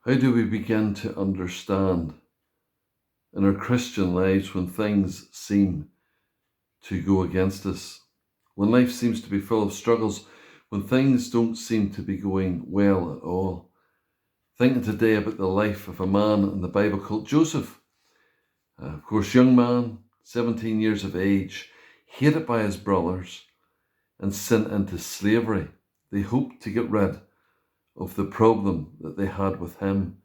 How do we begin to understand in our Christian lives when things seem to go against us, when life seems to be full of struggles, when things don't seem to be going well at all? Thinking today about the life of a man in the Bible called Joseph. Of course, young man, 17 years of age, hated by his brothers and sent into slavery. They hoped to get rid of the problem that they had with him.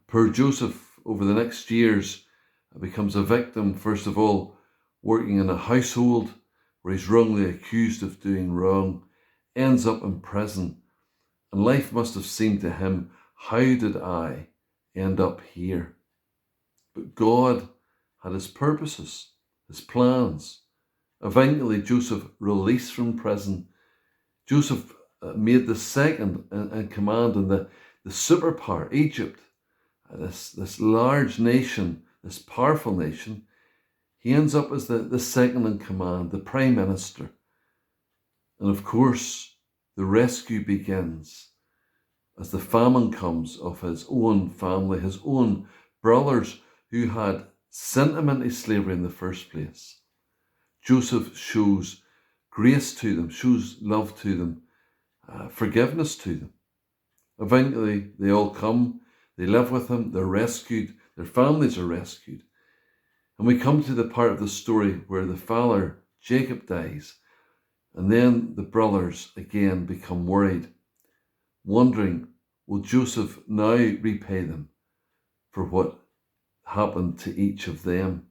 Poor Joseph, over the next years, becomes a victim, first of all, working in a household where he's wrongly accused of doing wrong, ends up in prison, and life must have seemed to him, how did I end up here? But God had his purposes, his plans. Eventually, Joseph released from prison. Joseph made the second in command in the superpower, Egypt, this large nation, this powerful nation. He ends up as the second in command, the prime minister. And of course, the rescue begins as the famine comes of his own family, his own brothers who had sent him into slavery in the first place. Joseph shows grace to them, shows love to them, forgiveness to them. Eventually, they all come, they live with him, they're rescued, their families are rescued. And we come to the part of the story where the father, Jacob, dies, and then the brothers again become worried, wondering, will Joseph now repay them for what happened to each of them?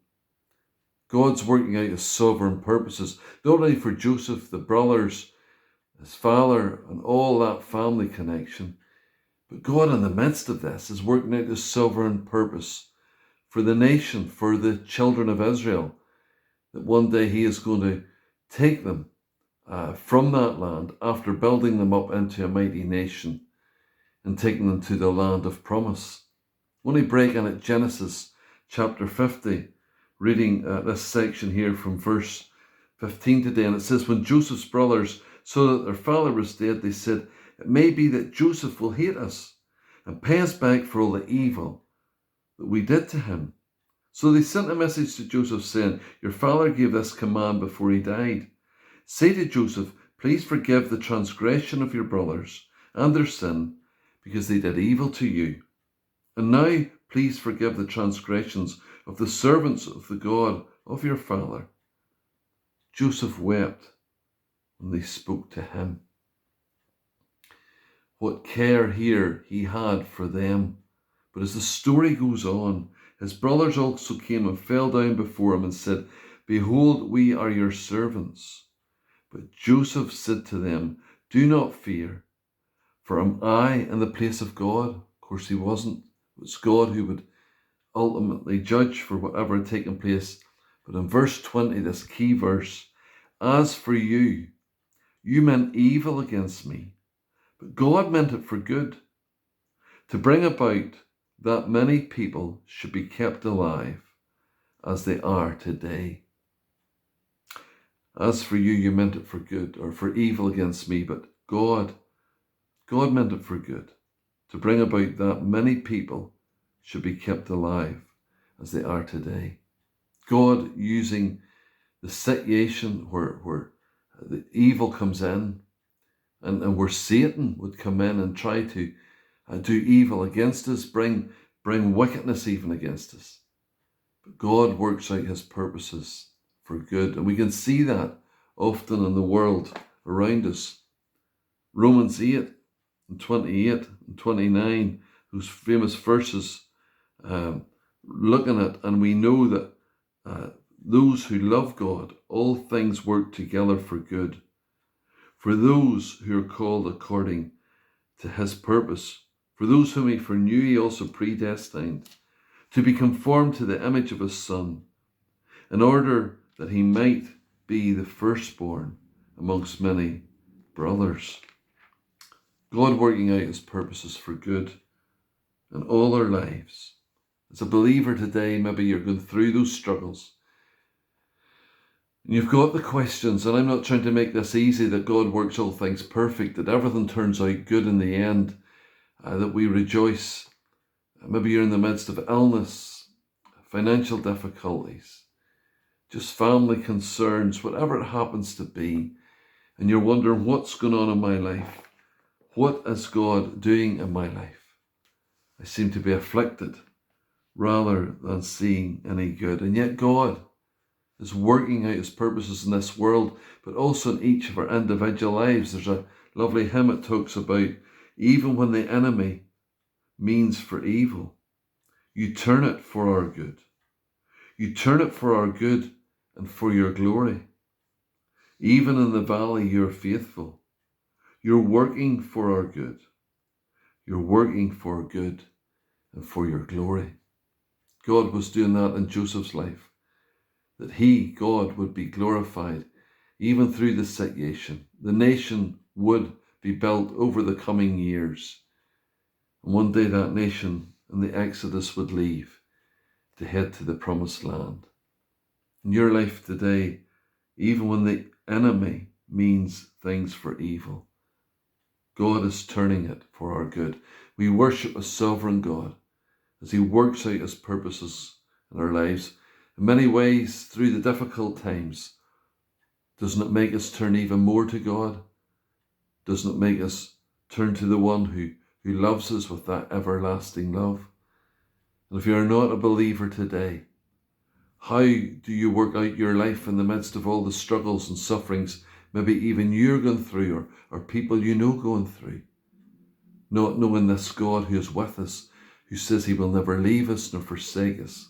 God's working out his sovereign purposes, not only for Joseph, the brothers, his father, and all that family connection, but God in the midst of this is working out his sovereign purpose for the nation, for the children of Israel, that one day he is going to take them from that land after building them up into a mighty nation and taking them to the land of promise. When we break in at Genesis chapter 50, reading this section here from verse 15 today, and it says, when Joseph's brothers saw that their father was dead, they said, it may be that Joseph will hate us and pay us back for all the evil that we did to him. So they sent a message to Joseph saying, your father gave this command before he died. Say to Joseph, please forgive the transgression of your brothers and their sin, because they did evil to you. And now please forgive the transgressions of the servants of the God of your father. Joseph wept when they spoke to him. What care here he had for them. But as the story goes on, his brothers also came and fell down before him and said, behold, we are your servants. But Joseph said to them, do not fear, for am I in the place of God? Of course he wasn't. It's God who would ultimately judge for whatever had taken place. But in verse 20, this key verse, as for you, you meant evil against me, but God meant it for good, to bring about that many people should be kept alive as they are today. As for you, you meant it for good, or for evil against me, but God meant it for good, to bring about that many people should be kept alive as they are today. God using the situation where the evil comes in and where Satan would come in and try to do evil against us, bring wickedness even against us. But God works out his purposes for good. And we can see that often in the world around us. Romans 8 and 28 and 29, those famous verses, looking at, and we know that those who love God, all things work together for good, for those who are called according to his purpose. For those whom he foreknew, he also predestined to be conformed to the image of his Son, in order that he might be the firstborn amongst many brothers. God working out his purposes for good in all our lives. As a believer today, maybe you're going through those struggles. And you've got the questions, and I'm not trying to make this easy, that God works all things perfect, that everything turns out good in the end. that we rejoice. Maybe you're in the midst of illness, financial difficulties, just family concerns, whatever it happens to be, and you're wondering what's going on in my life. What is God doing in my life? I seem to be afflicted rather than seeing any good. And yet God is working out his purposes in this world, but also in each of our individual lives. There's a lovely hymn that talks about, even when the enemy means for evil, you turn it for our good. You turn it for our good and for your glory. Even in the valley, you're faithful. You're working for our good. You're working for our good and for your glory. God was doing that in Joseph's life, that he, God, would be glorified even through the situation. The nation would be built over the coming years. And one day that nation and the Exodus would leave to head to the promised land. In your life today, even when the enemy means things for evil, God is turning it for our good. We worship a sovereign God as he works out his purposes in our lives. In many ways, through the difficult times, doesn't it make us turn even more to God? Doesn't it make us turn to the one who loves us with that everlasting love? And if you're not a believer today, how do you work out your life in the midst of all the struggles and sufferings maybe even you're going through, or people you know going through? Not knowing this God who is with us, who says he will never leave us nor forsake us.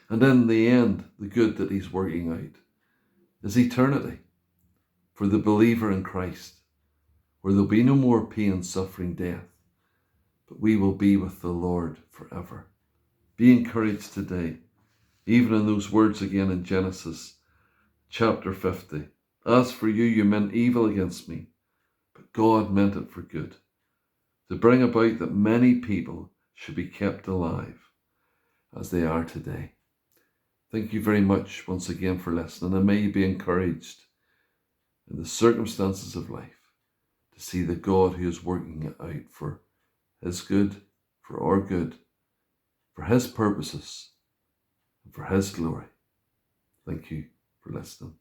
And in the end, the good that he's working out is eternity for the believer in Christ, where there'll be no more pain, suffering, death, but we will be with the Lord forever. Be encouraged today, even in those words again in Genesis chapter 50. As for you, you meant evil against me, but God meant it for good, to bring about that many people should be kept alive as they are today. Thank you very much once again for listening, and may you be encouraged in the circumstances of life to see the God who is working it out for his good, for our good, for his purposes, and for his glory. Thank you for listening.